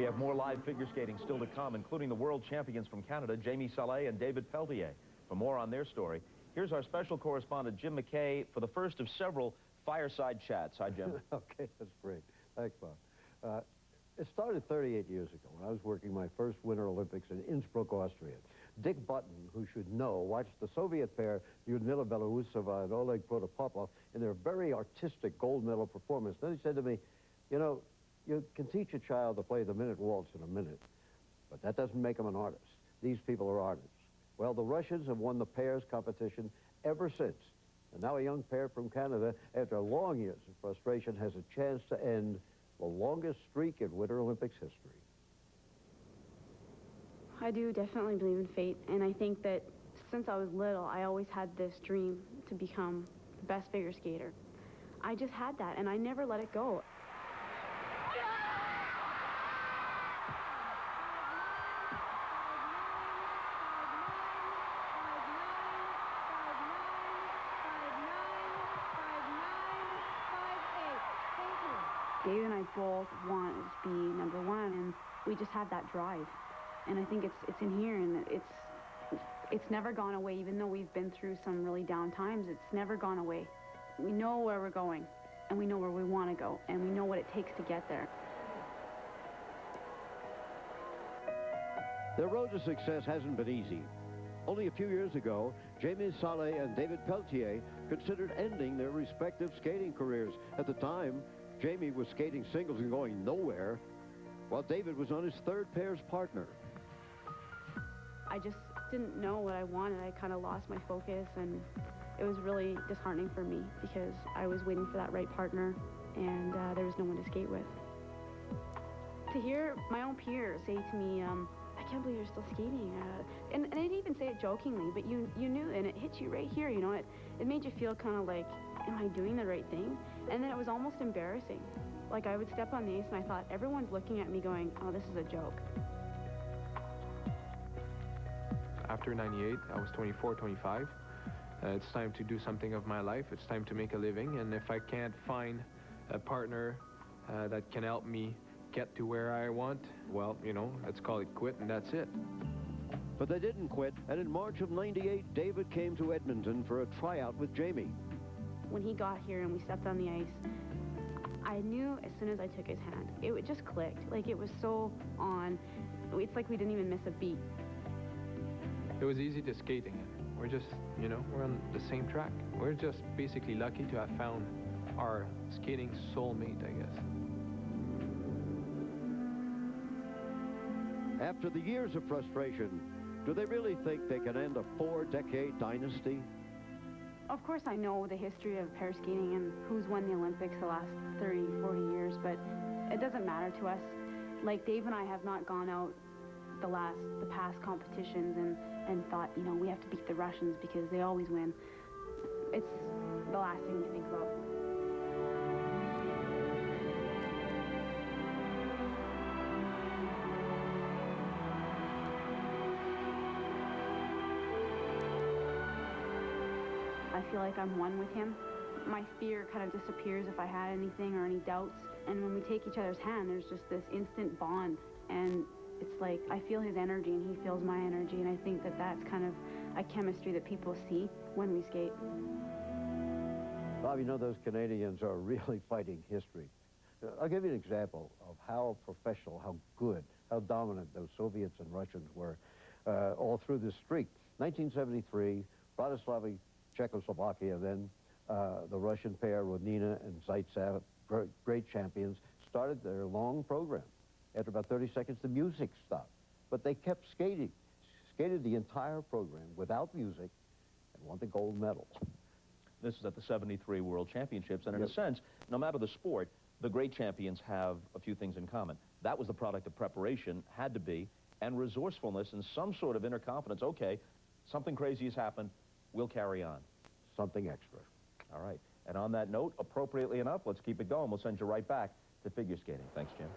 have more live figure skating still to come, including the world champions from Canada, Jamie Salé and David Pelletier. For more on their story, here's our special correspondent, Jim McKay, for the first of several fireside chats. Hi, Jim. Okay, that's great. Thanks, Bob. It started 38 years ago when I was working my first Winter Olympics in Innsbruck, Austria. Dick Button, who should know, watched the Soviet pair, Lyudmila Belousova and Oleg Protopopov, in their very artistic gold medal performance. Then he said to me, you know, you can teach a child to play the minute waltz in a minute, but that doesn't make him an artist. These people are artists. Well, the Russians have won the pairs competition ever since. And now a young pair from Canada, after long years of frustration, has a chance to end the longest streak in Winter Olympics history. I do definitely believe in fate, and I think that since I was little, I always had this dream to become the best figure skater. I just had that, and I never let it go. Dave and I both want to be number one, and we just have that drive. And I think it's in here, and it's never gone away, even though we've been through some really down times. It's never gone away. We know where we're going, and we know where we want to go, and we know what it takes to get there. Their road to success hasn't been easy. Only a few years ago, Jamie Salé and David Pelletier considered ending their respective skating careers. At the time, Jamie was skating singles and going nowhere, while David was on his third pair's partner. I just didn't know what I wanted. I kind of lost my focus, and it was really disheartening for me because I was waiting for that right partner, and there was no one to skate with. To hear my own peers say to me, I can't believe you're still skating. And I didn't even say it jokingly, but you knew, and it hit you right here, you know. It made you feel kind of like, am I doing the right thing? And then it was almost embarrassing. Like, I would step on the ice, and I thought, everyone's looking at me going, oh, this is a joke. After 98, I was 24, 25. It's time to do something of my life. It's time to make a living. And if I can't find a partner that can help me get to where I want, well, you know, let's call it quit, and that's it. But they didn't quit, and in March of '98, David came to Edmonton for a tryout with Jamie. When he got here and we stepped on the ice, I knew as soon as I took his hand, it just clicked. Like, it was so on. It's like we didn't even miss a beat. It was easy to skating. We're just, you know, we're on the same track. We're just basically lucky to have found our skating soulmate, I guess. After the years of frustration, do they really think they can end a 4-decade dynasty? Of course, I know the history of pair skating and who's won the Olympics the last 30, 40 years, but it doesn't matter to us. Like, Dave and I have not gone out the past competitions and thought, you know, we have to beat the Russians because they always win. It's the last thing we think about. I feel like I'm one with him. My fear kind of disappears if I had anything or any doubts. And when we take each other's hand, there's just this instant bond. And it's like I feel his energy and he feels my energy. And I think that that's kind of a chemistry that people see when we skate. Bob, you know, those Canadians are really fighting history. I'll give you an example of how professional, how good, how dominant those Soviets and Russians were all through this streak. 1973, Bratislava, Czechoslovakia, then the Russian pair, Rodnina and Zaitsev, great champions, started their long program. After about 30 seconds, the music stopped. But they kept skating, skated the entire program without music, and won the gold medal. This is at the '73 World Championships, and in a sense, no matter the sport, the great champions have a few things in common. That was the product of preparation, had to be, and resourcefulness and some sort of inner confidence. Okay, something crazy has happened, we'll carry on. Something extra. All right, and on that note, appropriately enough, let's keep it going. We'll send you right back to figure skating. Thanks, Jim.